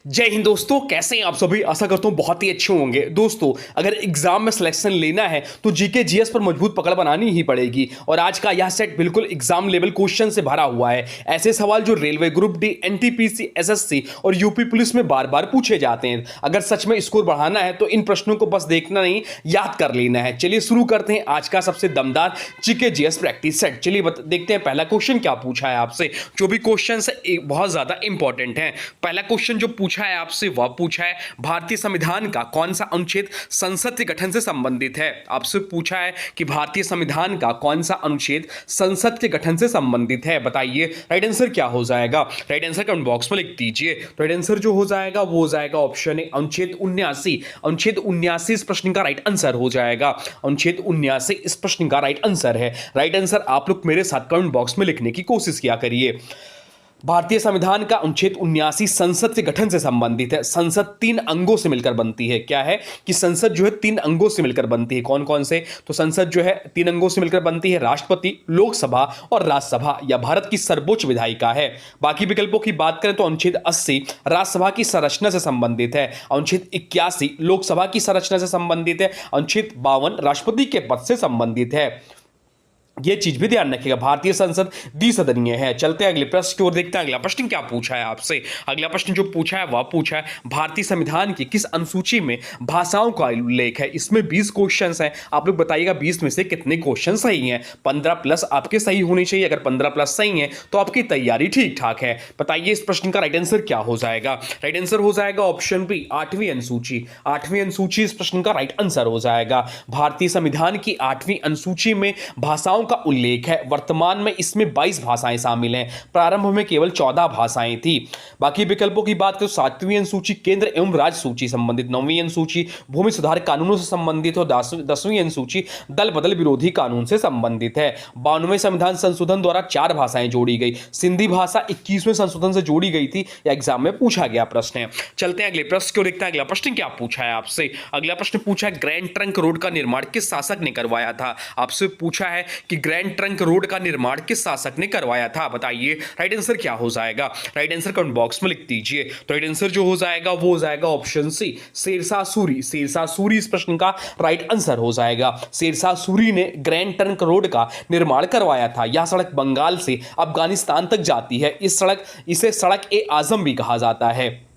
जय हिंद दोस्तों, कैसे हैं आप सभी। आशा करता हूं बहुत ही अच्छे होंगे। दोस्तों, अगर एग्जाम में सिलेक्शन लेना है तो जीके जीएस पर मजबूत पकड़ बनानी ही पड़ेगी। और आज का यह सेट बिल्कुल एग्जाम लेवल क्वेश्चन से भरा हुआ है। ऐसे सवाल जो railway, group D, NTPC, SSC और यूपी पुलिस में बार बार पूछे जाते हैं। अगर सच में स्कोर बढ़ाना है तो इन प्रश्नों को बस देखना नहीं, याद कर लेना है। चलिए शुरू करते हैं आज का सबसे दमदार जीके जीएस प्रैक्टिस सेट। चलिए देखते हैं पहला क्वेश्चन क्या पूछा है आपसे। जो भी क्वेश्चन है बहुत ज्यादा इंपॉर्टेंट है। पहला क्वेश्चन जो पूछा है आपसे वह पूछा है भारतीय संविधान का कौन सा अनुच्छेद संसद के गठन से संबंधित है। आपसे पूछा है कि भारतीय संविधान का कौन सा अनुच्छेद संसद के गठन से संबंधित है। बताइए राइट आंसर क्या हो जाएगा। राइट आंसर कमेंट बॉक्स में लिख दीजिए। राइट आंसर जो हो जाएगा वो हो जाएगा ऑप्शन ए अनुच्छेद 79। अनुच्छेद 79 इस प्रश्न का राइट आंसर हो जाएगा। अनुच्छेद 79 इस प्रश्न का राइट आंसर है। राइट आंसर आप लोग मेरे साथ कमेंट बॉक्स में लिखने की कोशिश किया करिए। भारतीय संविधान का अनुच्छेद 79 संसद के गठन से संबंधित है। संसद 3 अंगों से मिलकर बनती है। क्या है कि संसद जो है 3 अंगों से मिलकर बनती है। कौन कौन से? तो संसद जो है 3 अंगों से मिलकर बनती है। राष्ट्रपति, लोकसभा और राज्यसभा। यह भारत की सर्वोच्च विधायिका है। बाकी विकल्पों की बात करें तो अनुच्छेद 80 राज्यसभा की संरचना से संबंधित है। अनुच्छेद 81 लोकसभा की संरचना से संबंधित है। अनुच्छेद 52 राष्ट्रपति के पद से संबंधित है। ये चीज भी ध्यान रखिएगा, भारतीय संसद द्विसदनीय है। चलते हैं अगले प्रश्न की ओर, देखते हैं अगला प्रश्न क्या पूछा है आपसे। अगला प्रश्न जो पूछा है वह पूछा है भारतीय संविधान की किस अनुसूची में भाषाओं का उल्लेख है। इसमें 20 क्वेश्चंस हैं। आप लोग बताइएगा 20 में से कितने क्वेश्चन सही हैं। 15 प्लस आपके सही होने चाहिए। अगर 15 प्लस सही है तो आपकी तैयारी ठीक ठाक है। बताइए इस प्रश्न का राइट आंसर क्या हो जाएगा। राइट आंसर हो जाएगा ऑप्शन बी 8वीं अनुसूची। 8वीं अनुसूची इस प्रश्न का राइट आंसर हो जाएगा। भारतीय संविधान की 8वीं अनुसूची में भाषाओं का उल्लेख है। वर्तमान में इसमें 22 भाषाएं शामिल हैं। प्रारंभ में केवल 14 भाषाएं थी। बाकी विकल्पों की बात करें तो 7वीं अनुसूची केंद्र एवं राज्य सूची संबंधित, 9वीं अनुसूची भूमि सुधार कानूनों से संबंधित और 10वीं अनुसूची दल बदल विरोधी कानून से संबंधित है। 92वें संविधान संशोधन द्वारा 4 भाषाएं जोड़ी गई। सिंधी भाषा 21वें संशोधन से जोड़ी गई थी। एग्जाम में पूछा गया प्रश्न है। चलते हैं अगले प्रश्न को, देखते हैं अगला प्रश्न क्या पूछा है आपसे। अगला प्रश्न पूछा है ग्रैंड ट्रंक रोड का निर्माण किस शासक ने करवाया था। आपसे पूछा है कि ग्रैंड ट्रंक रोड का निर्माण किस शासक ने करवाया था। बताइए राइट आंसर क्या हो जाएगा। राइट आंसर कमेंट बॉक्स में लिख दीजिए। तो राइट आंसर जो हो जाएगा वो हो जाएगा ऑप्शन सी शेरशाह सूरी। शेरशाह सूरी इस प्रश्न का राइट आंसर हो जाएगा। शेरशाह सूरी ने ग्रैंड ट्रंक रोड का निर्माण करवाया था। यह सड़क बंगाल से अफगानिस्तान तक जाती है। इसे सड़क ए आजम भी कहा जाता है।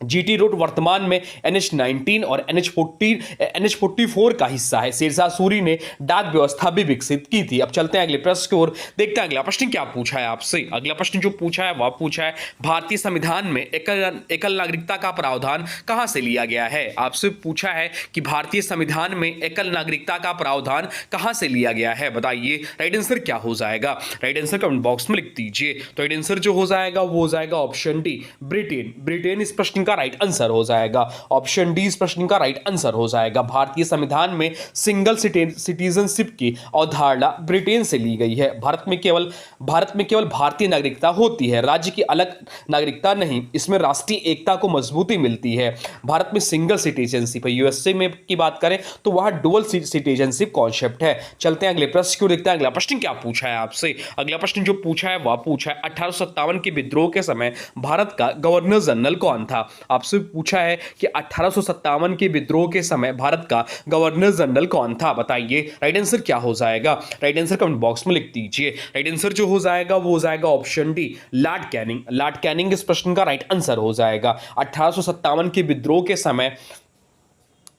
जीटी रोड वर्तमान में NH-19 और NH-44 का हिस्सा है। शेरशाह सूरी ने डाक व्यवस्था भी विकसित की थी। अब चलते हैं अगले प्रश्न की ओर, देखते हैं अगला प्रश्न क्या पूछा है आपसे। अगला प्रश्न जो पूछा है वह पूछा है भारतीय संविधान में एकल नागरिकता का प्रावधान कहां से लिया गया है। आपसे पूछा है कि भारतीय संविधान में एकल नागरिकता का प्रावधान कहां से लिया गया है। बताइए राइट आंसर क्या हो जाएगा। राइट आंसर कमेंट बॉक्स में लिख दीजिए। तो राइट आंसर जो हो जाएगा वो हो जाएगा ऑप्शन डी ब्रिटेन। ब्रिटेन इस प्रश्न का राइट आंसर हो जाएगा। ऑप्शन डी इस प्रश्न का राइट आंसर हो जाएगा। भारतीय संविधान में सिंगल सिटीजनशिप की अवधारणा ब्रिटेन से ली गई है। भारत में केवल भारतीय नागरिकता होती है, राज्य की अलग नागरिकता नहीं। इसमें राष्ट्रीय एकता को मजबूती मिलती है। भारत में सिंगल सिटीजनशिप है। यूएसए में की बात करें तो वहां डुअल सिटीजनशिप कॉन्सेप्ट है। चलते हैं अगले प्रश्न को, देखते हैं अगला प्रश्न क्या पूछा है आपसे। अगला प्रश्न जो पूछा है वह पूछा है 1857 के विद्रोह के समय भारत का गवर्नर जनरल कौन था। आपसे पूछा है कि 1857 के विद्रोह के समय भारत का गवर्नर जनरल कौन था। बताइए राइट आंसर क्या हो जाएगा। राइट आंसर कमेंट बॉक्स में लिख दीजिए। राइट आंसर जो हो जाएगा वो हो जाएगा option D Lord Canning. Lord Canning इस प्रश्न का राइट आंसर हो जाएगा। 1857 के विद्रोह के समय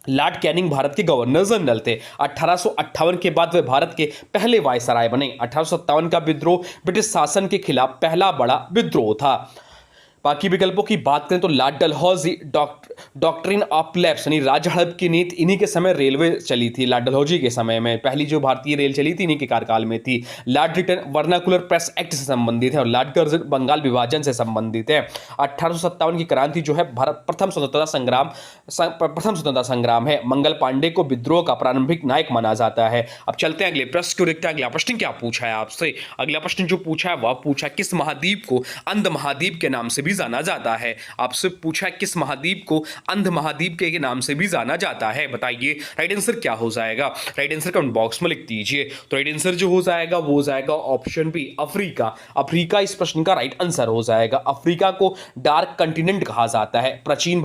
लॉर्ड कैनिंग भारत के गवर्नर जनरल थे। 1858 के बाद वे भारत के पहले वायसराय बने। 1857 का विद्रोह ब्रिटिश शासन के खिलाफ पहला बड़ा विद्रोह था। बाकी विकल्पों की बात करें तो Lord Dalhousie doctrine of lapse यानी राज्य हड़प की नीति, इन्हीं के समय रेलवे चली थी। लॉर्ड डलहौजी के समय में पहली जो भारतीय रेल चली थी इन्हीं के कार्यकाल में थी। Lord Lytton vernacular press act से संबंधित है और लॉर्ड कर्जन बंगाल विभाजन से संबंधित है। 1857 की क्रांति जो है भारत प्रथम स्वतंत्रता संग्राम है। मंगल पांडे को विद्रोह का प्रारंभिक नायक माना जाता है। अब चलते हैं अगले प्रश्न को, देखते हैं अगला प्रश्न क्या पूछा है आपसे। अगला प्रश्न जो पूछा है वह पूछा किस महाद्वीप को अंध महाद्वीप के नाम से भी जाना जाता है? आपसे पूछा है किस महाद्वीप को अंध महाद्वीप के नाम से भी जाना जाता है? बताइए राइट आंसर क्या हो जाएगा? राइट आंसर कमेंट बॉक्स में लिख दीजिए। तो राइट आंसर जो हो जाएगा वो हो जाएगा ऑप्शन बी अफ्रीका। अफ्रीका इस प्रश्न का राइट आंसर हो जाएगा। अफ्रीका को डार्क कंटिनेंट कहा जाता है। प्राचीन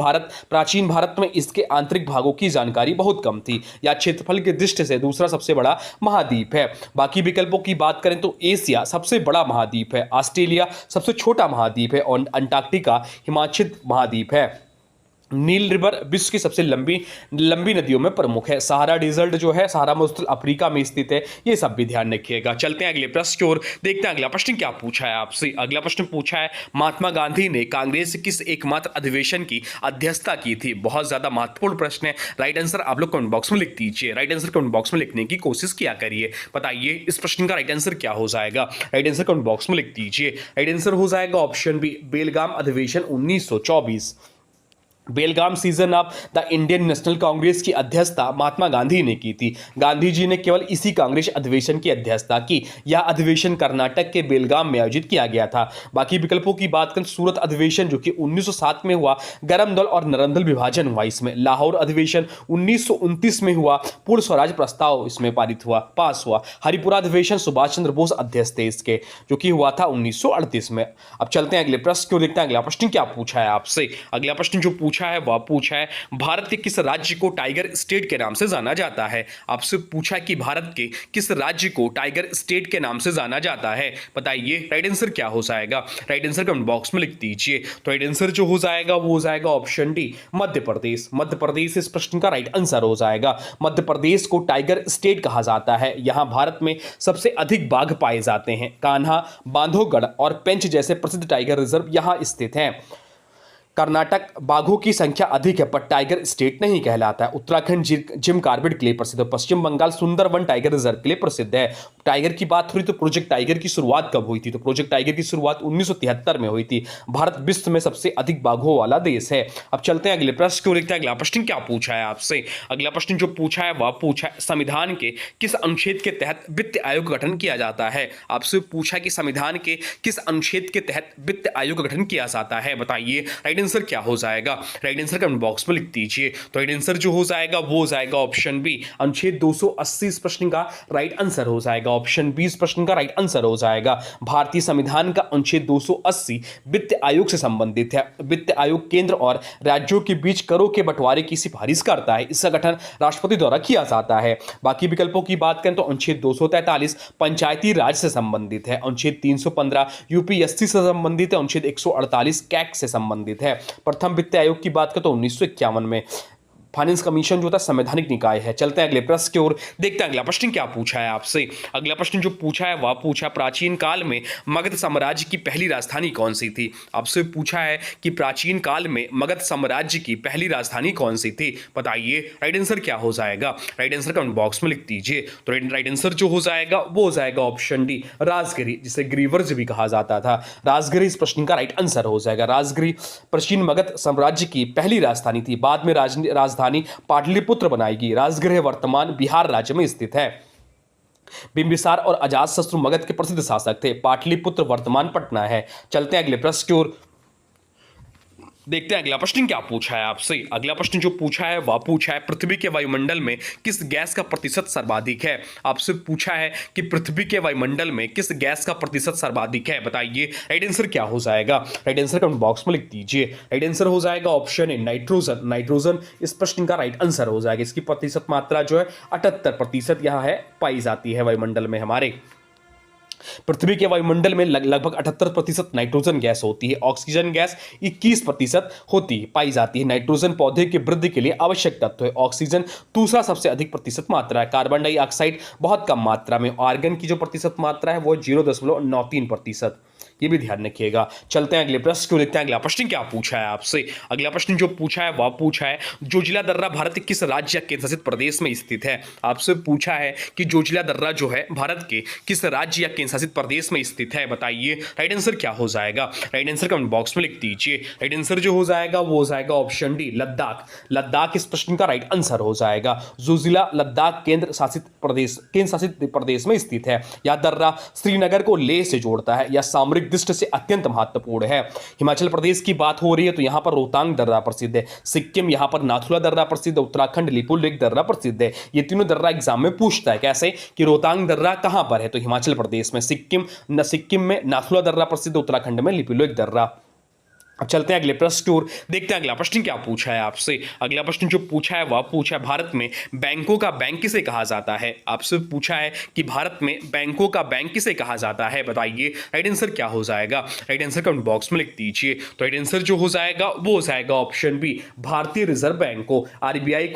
भारत में इसके आंतरिक भागों की जानकारी बहुत कम थी। या क्षेत्रफल की दृष्टि से दूसरा सबसे बड़ा महाद्वीप है। बाकी विकल्पों की बात करें तो एशिया सबसे बड़ा महाद्वीप है, ऑस्ट्रेलिया सबसे छोटा महाद्वीप है और अंटार्कटिका हिमाच्छिद महाद्वीप है। नील रिवर विश्व की सबसे लंबी नदियों में प्रमुख है। सहारा डेजर्ट जो है, सहारा मरुस्थल अफ्रीका में स्थित है। ये सब भी ध्यान रखिएगा। चलते हैं अगले प्रश्न की ओर, देखते हैं अगला प्रश्न क्या पूछा है आपसे। अगला प्रश्न पूछा है महात्मा गांधी ने कांग्रेस किस एकमात्र अधिवेशन की अध्यक्षता की थी? बहुत ज्यादा महत्वपूर्ण प्रश्न है। राइट आंसर आप लोग कमेंट बॉक्स में लिख दीजिए। राइट आंसर कमेंट बॉक्स में लिखने की कोशिश किया करिए। बताइए इस प्रश्न का राइट आंसर क्या हो जाएगा? राइट आंसर कमेंट बॉक्स में लिख दीजिए। राइट आंसर हो जाएगा ऑप्शन बी बेलगाम अधिवेशन 1924। Belgaum session of the Indian National Congress की अध्यक्षता महात्मा गांधी ने की थी। गांधी जी ने केवल इसी कांग्रेस अधिवेशन की अध्यक्षता की। यह अधिवेशन कर्नाटक के बेलगाम में आयोजित किया गया था। बाकी विकल्पों की बात करें, सूरत अधिवेशन जो कि 1907 में हुआ, गरम दल और नरम दल विभाजन हुआ इसमें। लाहौर अधिवेशन 1929 में हुआ, पूर्ण स्वराज प्रस्ताव इसमें पास हुआ। हरिपुरा अधिवेशन सुभाष चंद्र बोस अध्यक्ष थे इसके, जो कि हुआ था 1938 में। अब चलते हैं अगले प्रश्न को, देखते हैं अगला प्रश्न क्या पूछा है आपसे। अगला प्रश्न जो पूछा है वह पूछा है भारत के किस राज्य को टाइगर स्टेट के नाम से जाना जाता है? आपसे पूछा कि भारत के किस राज्य को टाइगर स्टेट के नाम से जाना जाता है? बताइए राइट आंसर क्या हो जाएगा? राइट आंसर कमेंट बॉक्स में लिख दीजिए। तो राइट आंसर जो हो जाएगा वो हो जाएगा ऑप्शन डी मध्य प्रदेश। मध्य प्रदेश इस प्रश्न का राइट आंसर हो जाएगा। मध्य प्रदेश को टाइगर स्टेट कहा जाता है। यहां भारत में सबसे अधिक बाघ पाए जाते हैं। कान्हा, बांधवगढ़ और पेंच जैसे प्रसिद्ध टाइगर रिजर्व यहां स्थित हैं। कर्नाटक बाघों की संख्या अधिक है पर टाइगर स्टेट नहीं कहलाता है। उत्तराखंड जिम कार्बेट के लिए प्रसिद्ध है। पश्चिम बंगाल सुंदरवन टाइगर रिजर्व के लिए प्रसिद्ध है। टाइगर की बात हुई तो प्रोजेक्ट टाइगर की शुरुआत कब हुई थी? तो प्रोजेक्ट टाइगर की शुरुआत 1973 में हुई थी। भारत विश्व में सबसे अधिक बाघों वाला देश है। अब चलते हैं अगले प्रश्न को, देखते हैं अगला प्रश्न क्या पूछा है आपसे। अगला प्रश्न जो पूछा है वह पूछा है संविधान के किस अनुच्छेद के तहत वित्त आयोग का गठन किया जाता है? आपसे पूछा कि संविधान के किस अनुच्छेद के तहत वित्त आयोग का गठन किया जाता है? बताइए राइट आंसर क्या हो जाएगा? राइट आंसर कमेंट बॉक्स में लिख दीजिए। तो राइट आंसर जो हो जाएगा वो हो जाएगा ऑप्शन बी अनुच्छेद 280 इस प्रश्न का राइट आंसर हो जाएगा। ऑप्शन बी इस प्रश्न का राइट आंसर हो जाएगा। भारतीय संविधान का अनुच्छेद 280 वित्त आयोग से संबंधित है। वित्त आयोग केंद्र और राज्यों के बीच करों के बंटवारे की सिफारिश करता है। इसका गठन राष्ट्रपति द्वारा किया जाता है। बाकी विकल्पों की बात करें तो अनुच्छेद 243 पंचायती राज से संबंधित है। अनुच्छेद 315 यूपीएससी से संबंधित है। अनुच्छेद 148 कैग से संबंधित है। प्रथम वित्त आयोग की बात करें तो 1951 में। फाइनेंस कमीशन जो था संवैधानिक निकाय है। चलते हैं अगले प्रश्न की ओर, देखते हैं अगला प्रश्न क्या पूछा है आपसे। अगला प्रश्न जो पूछा है वह पूछा प्राचीन काल में मगध साम्राज्य की पहली राजधानी कौन सी थी? आपसे पूछा है कि प्राचीन काल में मगध साम्राज्य की पहली राजधानी कौन सी थी? बताइए राइट आंसर क्या हो जाएगा? राइट आंसर कमेंट बॉक्स में लिख दीजिए। तो राइट आंसर जो हो जाएगा वो हो जाएगा ऑप्शन डी राजगिरी, जिसे ग्रीवर्स भी कहा जाता था। राजगिरी इस प्रश्न का राइट आंसर हो जाएगा। राजगिरी प्राचीन मगध साम्राज्य की पहली राजधानी थी। बाद में राजधानी पाटलिपुत्र बनाएगी। राजगृह वर्तमान बिहार राज्य में स्थित है। बिंबिसार और अजातशत्रु मगध के प्रसिद्ध शासक थे। पाटलिपुत्र वर्तमान पटना है। चलते हैं अगले प्रश्न की ओर, देखते हैं अगला प्रश्न क्या पूछा है आपसे। अगला प्रश्न जो पूछा है वह पूछा है पृथ्वी के वायुमंडल में किस गैस का प्रतिशत सर्वाधिक है? आपसे पूछा है कि पृथ्वी के वायुमंडल में किस गैस का प्रतिशत सर्वाधिक है? बताइए राइट आंसर क्या हो जाएगा? राइट आंसर कमेंट बॉक्स में लिख दीजिए। राइट आंसर हो जाएगा ऑप्शन ए नाइट्रोजन। नाइट्रोजन इस प्रश्न का राइट आंसर हो जाएगा। इसकी प्रतिशत मात्रा जो है 78% यहाँ है पाई जाती है वायुमंडल में हमारे। पृथ्वी के वायुमंडल में लगभग 78% नाइट्रोजन गैस होती है। ऑक्सीजन गैस 21% होती है पाई जाती है। नाइट्रोजन पौधे की वृद्धि के लिए आवश्यक तत्व है। ऑक्सीजन दूसरा सबसे अधिक प्रतिशत मात्रा है। कार्बन डाइऑक्साइड बहुत कम मात्रा में। आर्गन की जो प्रतिशत मात्रा है वो 0.93%। ये भी ध्यान रखिएगा। चलते हैं अगले प्रश्न को, देखते हैं अगला प्रश्न क्या पूछा है आपसे। अगला प्रश्न जो पूछा है वह पूछा है जोजिला दर्रा भारत के किस राज्य या केंद्र शासित प्रदेश में स्थित है? आपसे पूछा है कि जोजिला दर्रा जो है भारत के किस राज्य या केंद्र शासित प्रदेश में स्थित है? बताइए राइट आंसर क्या हो जाएगा? राइट आंसर कमेंट बॉक्स में लिख दीजिए। राइट आंसर जो हो जाएगा वो हो जाएगा ऑप्शन डी लद्दाख। लद्दाख इस प्रश्न का राइट आंसर हो जाएगा। जोजिला लद्दाख केंद्र शासित प्रदेश में स्थित है। यह दर्रा श्रीनगर को लेह से जोड़ता है। यह सामरिक प्रतिष्ठा से अत्यंत महत्वपूर्ण है। हिमाचल प्रदेश की बात हो रही है तो यहाँ पर रोहतांग दर्रा प्रसिद्ध है, सिक्किम यहाँ पर नाथुला दर्रा प्रसिद्ध है, उत्तराखंड लिपुलेख दर्रा प्रसिद्ध है। ये तीनों दर्रा एग्जाम में पूछता है कैसे कि रोहतांग दर्रा कहां पर है, तो हिमाचल प्रदेश में। सिक्किम में नाथुला दर्रा प्रसिद्ध, उत्तराखंड में लिपुलेख दर्रा। अब चलते हैं अगले प्रश्न की ओर, देखते हैं अगला प्रश्न क्या पूछा है आपसे। अगला प्रश्न जो पूछा है वह पूछा है भारत में बैंकों का बैंक किसे कहा जाता है। आपसे पूछा है कि भारत में बैंकों का बैंक किसे कहा जाता है, बताइए राइट आंसर क्या हो जाएगा। राइट आंसर कमेंट बॉक्स में लिख दीजिए। तो राइट आंसर जो हो जाएगा वो हो जाएगा ऑप्शन बी, भारतीय रिजर्व बैंक को, आरबीआई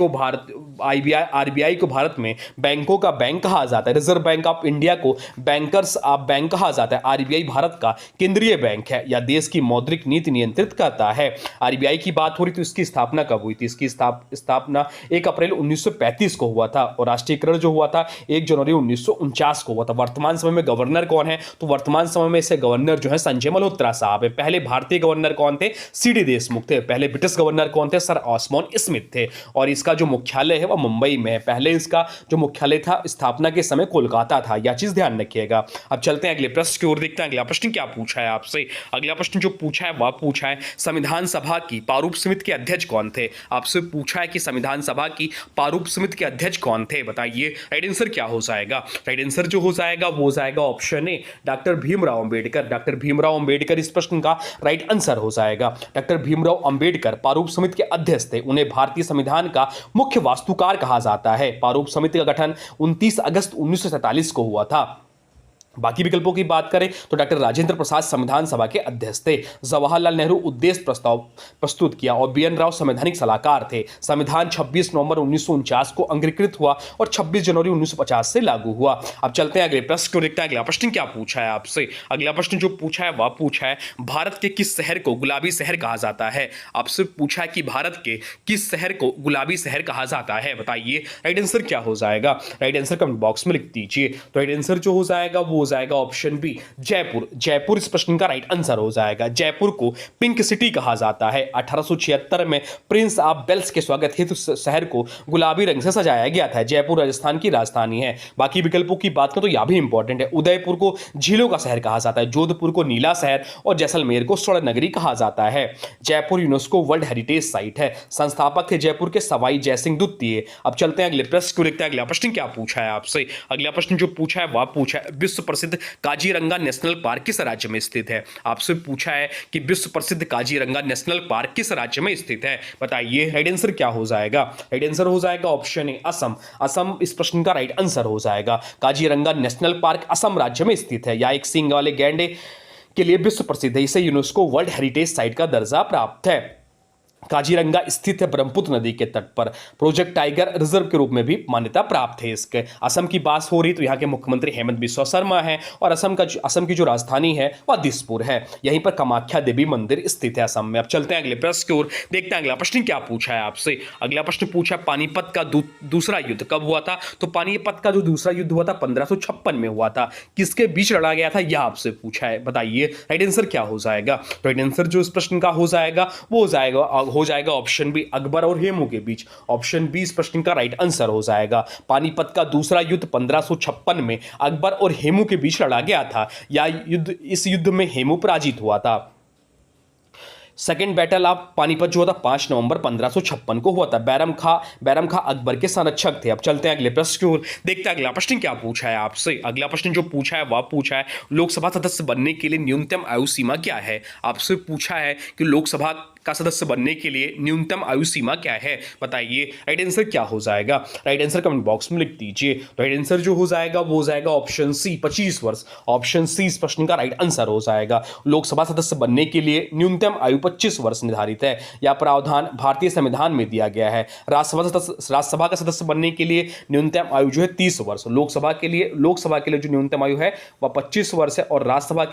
को भारत में बैंकों का बैंक कहा जाता है। रिजर्व बैंक ऑफ इंडिया को बैंकर्स ऑफ बैंक कहा जाता है। आरबीआई भारत का केंद्रीय बैंक है या देश की मौद्रिक नीति नियंत्रित करता है। आरबीआई की बात हो रही तो इसकी स्थापना कब हुई थी, इसकी स्थापना 1 अप्रैल 1935 को हुआ था और राष्ट्रीयकरण जो हुआ था 1 जनवरी 1949 को हुआ था। वर्तमान समय में गवर्नर कौन है, तो वर्तमान समय में इसे गवर्नर जो है संजय मल्होत्रा साहब है। पहले भारतीय गवर्नर कौन थे, सीडी देशमुख थे। पहले ब्रिटिश गवर्नर कौन थे, सर ऑस्मोंड स्मिथ थे। और इसका जो मुख्यालय है वह मुंबई में है। पहले इसका जो मुख्यालय था स्थापना के समय कोलकाता था, यह चीज ध्यान रखिएगा। अब चलते हैं अगले प्रश्न की ओर, देखते हैं अगला प्रश्न क्या पूछा है आपसे। अगला प्रश्न जो पूछा है वह पूछा है संविधान सभा की प्रारूप समिति के अध्यक्ष कौन थे। आपसे पूछा है कि संविधान सभा की प्रारूप समिति के अध्यक्ष कौन थे, बताइए राइट आंसर क्या हो जाएगा। राइट आंसर जो हो जाएगा वो हो जाएगा option A, doctor Bhimrao Ambedkar. Doctor Bhimrao Ambedkar इस प्रश्न का राइट आंसर हो जाएगा। डॉक्टर भीमराव अंबेडकर प्रारूप समिति के अध्यक्ष थे। उन्हें भारतीय संविधान का मुख्य वास्तुकार कहा जाता है। प्रारूप समिति का गठन 29 अगस्त 1947 को हुआ था। बाकी विकल्पों की बात करें तो डॉक्टर राजेंद्र प्रसाद संविधान सभा के अध्यक्ष थे। जवाहरलाल नेहरू उद्देश्य प्रस्ताव प्रस्तुत किया और बीएन राव संवैधानिक सलाहकार थे। संविधान 26 नवंबर 1949 को अंगीकृत हुआ और 26 जनवरी 1950 से लागू हुआ। अब चलते हैं अगले प्रश्न को, देखते हैं अगला प्रश्न क्या पूछा है आपसे। अगला प्रश्न जो पूछा है वह पूछा है भारत के किस शहर को गुलाबी शहर कहा जाता है। आपसे पूछा है कि भारत के किस शहर को गुलाबी शहर कहा जाता है, बताइए राइट आंसर क्या हो जाएगा। राइट आंसर कमेंट बॉक्स में लिख दीजिए। तो राइट आंसर जो हो जाएगा वो जाएगा ऑप्शन बी, जयपुर। जयपुर इस प्रश्न का राइट आंसर हो जाएगा। जयपुर को पिंक सिटी कहा जाता है। 1876 में प्रिंस ऑफ वेल्स के स्वागत हेतु शहर को गुलाबी रंग से सजाया गया था। जयपुर राजस्थान की राजधानी है। बाकी विकल्पों की बात करें तो यह भी इंपॉर्टेंट है। उदयपुर को झीलों का शहर कहा जाता है। जोधपुर को नीला शहर और जैसलमेर को स्वर्ण नगरी कहा जाता है। Jaipur UNESCO world heritage site है। संस्थापक थे जयपुर के सवाई जयसिंह द्वितीय। अब चलते हैं अगले प्रश्न को, देखते हैं अगला प्रश्न क्या पूछा है आपसे। अगला प्रश्न जो पूछा है वह पूछा है विश्व प्रसिद्ध काजीरंगा नेशनल पार्क किस राज्य में स्थित है। आपसे पूछा है कि विश्व प्रसिद्ध काजीरंगा नेशनल पार्क किस राज्य में स्थित है, बताइए राइट आंसर क्या हो जाएगा। राइट आंसर हो जाएगा ऑप्शन ए, असम। असम इस प्रश्न का राइट आंसर हो जाएगा। काजीरंगा नेशनल पार्क असम राज्य में स्थित है। यह एक सींग वाले गैंडे के लिए विश्व प्रसिद्ध है। इसे यूनेस्को वर्ल्ड हेरिटेज साइट का दर्जा प्राप्त है। काजीरंगा स्थित है ब्रह्मपुत्र नदी के तट पर। प्रोजेक्ट टाइगर रिजर्व के रूप में भी मान्यता प्राप्त है इसके। असम की बात हो रही तो यहाँ के मुख्यमंत्री हेमंत बिस्वा शर्मा है और असम की जो राजधानी है वह दिसपुर है। यहीं पर कामाख्या देवी मंदिर स्थित है असम में। अब चलते हैं अगले प्रश्न की ओर, देखते हैं अगला प्रश्न क्या पूछा है आपसे। अगला प्रश्न पूछा पानीपत का दूसरा युद्ध कब हुआ था। तो पानीपत का जो दूसरा युद्ध हुआ था 1556 में हुआ था। किसके बीच लड़ा गया था यह आपसे पूछा है, बताइए राइट आंसर क्या हो जाएगा। राइट आंसर जो इस प्रश्न का हो जाएगा वो हो जाएगा ऑप्शन बी, अकबर और हेमू के बीच। ऑप्शन बी इस प्रश्न का राइट आंसर हो जाएगा। पानीपत का दूसरा युद्ध 1556 में अकबर और हेमू के बीच लड़ा गया था। इस युद्ध में हेमू पराजित हुआ था। सेकेंड बैटल ऑफ पानीपत जो था 5 नवंबर 1556 को हुआ था। बैरम खां अकबर के संरक्षक थे। अब चलते हैं अगले प्रश्न की ओर, देखते हैं अगला प्रश्न क्या पूछा है आपसे। अगला प्रश्न जो पूछा है वह पूछा है लोकसभा सदस्य बनने के लिए न्यूनतम आयु सीमा क्या है। आपसे पूछा है कि लोकसभा का सदस्य बनने के लिए न्यूनतम आयु सीमा क्या है, बताइए राइट आंसर क्या हो जाएगा। राइट आंसर कमेंट बॉक्स में लिख दीजिए। राइट आंसर जो हो जाएगा वो हो जाएगा ऑप्शन सी, 25 वर्ष। ऑप्शन सी इस प्रश्न का राइट आंसर हो जाएगा। लोकसभा सदस्य बनने के लिए न्यूनतम आयु 25 वर्ष निर्धारित है। यह प्रावधान भारतीय संविधान में दिया गया है। राज्यसभा का सदस्य बनने के लिए न्यूनतम आयु जो है 30 वर्ष। लोकसभा के लिए जो न्यूनतम आयु है वह 25 वर्ष है और राज्यसभा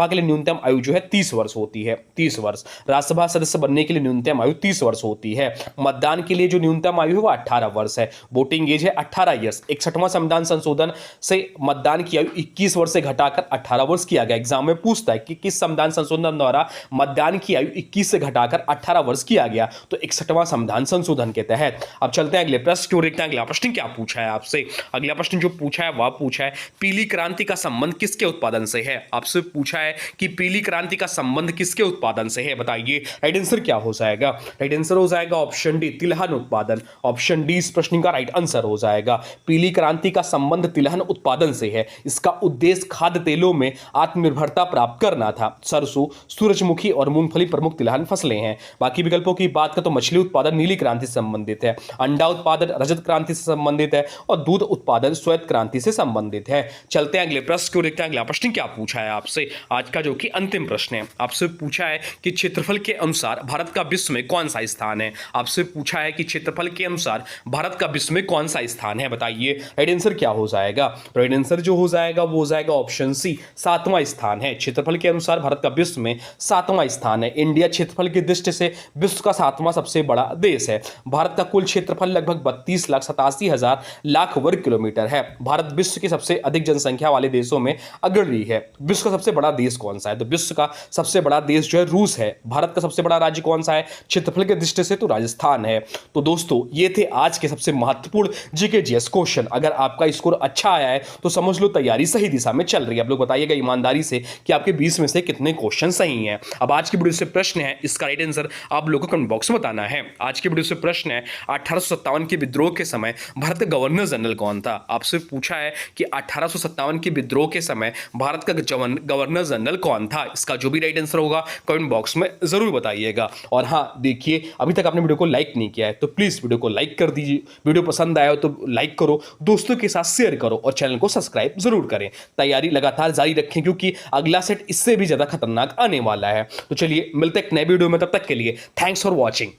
के लिए न्यूनतम आयु जो है 30 वर्ष होती है। 30 वर्ष। राज्यसभा सदस्य बनने के लिए न्यूनतम आयु 30 वर्ष होती है। मतदान के लिए जो न्यूनतम आयु है वो 18 वर्ष है। वोटिंग एज है 18 ईयर्स। 61वां संविधान संशोधन से मतदान की आयु 21 वर्ष से घटाकर 18 वर्ष किया गया। एग्जाम में पूछता है कि किस संविधान संशोधन द्वारा मतदान की आयु 21 से घटाकर 18 वर्ष किया गया, तो 61वां संविधान संशोधन के तहत। अब चलते हैं अगले प्रश्न की ओर, देखते हैं अगला प्रश्न क्या पूछा है आपसे। अगला प्रश्न जो पूछा है वह पूछा है पीली क्रांति का संबंध किसके उत्पादन से है। आपसे पूछा है कि पीली क्रांति का संबंध किसके उत्पादन से है, बताइए राइट आंसर क्या हो जाएगा। राइट आंसर हो जाएगा ऑप्शन डी, तिलहन उत्पादन। ऑप्शन डी इस प्रश्न का राइट आंसर हो जाएगा। पीली क्रांति का संबंध तिलहन उत्पादन से है। इसका उद्देश्य खाद्य तेलों में आत्मनिर्भरता प्राप्त करना था। सरसों, सूरजमुखी और मूंगफली प्रमुख तिलहन फसलें हैं। बाकी विकल्पों की बात करें तो मछली उत्पादन नीली क्रांति से संबंधित है, अंडा उत्पादन रजत क्रांति से संबंधित है और दूध उत्पादन श्वेत क्रांति से संबंधित है। चलते हैं अगले प्रश्न की ओर, देखते हैं अगला प्रश्न क्या पूछा है आपसे आज का, जो कि अंतिम प्रश्न है। आपसे पूछा है कि क्षेत्रफल के अनुसार भारत का विश्व में कौन सा स्थान है। आपसे पूछा है कि क्षेत्रफल के अनुसार भारत का विश्व में कौन सा स्थान है, बताइए राइट आंसर क्या हो जाएगा। राइट आंसर जो हो जाएगा वो हो जाएगा ऑप्शन सी, 7वां स्थान है। क्षेत्रफल के अनुसार भारत का विश्व में 7वां स्थान है। इंडिया क्षेत्रफल की दृष्टि से विश्व का 7वां सबसे बड़ा देश है। भारत का कुल क्षेत्रफल लगभग 32,87,000 लाख वर्ग किलोमीटर है। भारत विश्व की सबसे अधिक जनसंख्या वाले देशों में अग्रणी है। विश्व का सबसे बड़ा देश कौन सा है, तो विश्व का सबसे बड़ा देश जो है रूस है। भारत का सबसे बड़ा राज्य कौन सा है क्षेत्रफल की दृष्टि से, तो राजस्थान है। तो दोस्तों ये थे आज के सबसे महत्वपूर्ण जीके जीएस क्वेश्चन। अगर आपका स्कोर अच्छा आया है तो समझ लो तैयारी सही दिशा में चल रही है। आप लोग बताइएगा ईमानदारी से कि आपके 20 में से कितने क्वेश्चन सही हैं। अब आज की वीडियो से प्रश्न है, इसका राइट आंसर आप लोगों को कमेंट बॉक्स में बताना है। आज की वीडियो से प्रश्न है 1857 के विद्रोह के समय भारत का गवर्नर जनरल कौन था। आपसे पूछा है कि 1857 के विद्रोह के समय भारत का गवर्नर जनरल कौन था। इसका जो भी राइट आंसर होगा कमेंट बॉक्स में जरूर बताइएगा। और हाँ देखिए, अभी तक आपने वीडियो को लाइक नहीं किया है तो प्लीज वीडियो को लाइक कर दीजिए। वीडियो पसंद आया हो तो लाइक करो, दोस्तों के साथ शेयर करो और चैनल को सब्सक्राइब जरूर करें। तैयारी लगातार जारी रखें क्योंकि अगला सेट इससे भी ज्यादा खतरनाक आने वाला है। तो चलिए मिलते हैं एक नए वीडियो में, तब तक के लिए थैंक्स फॉर वॉचिंग।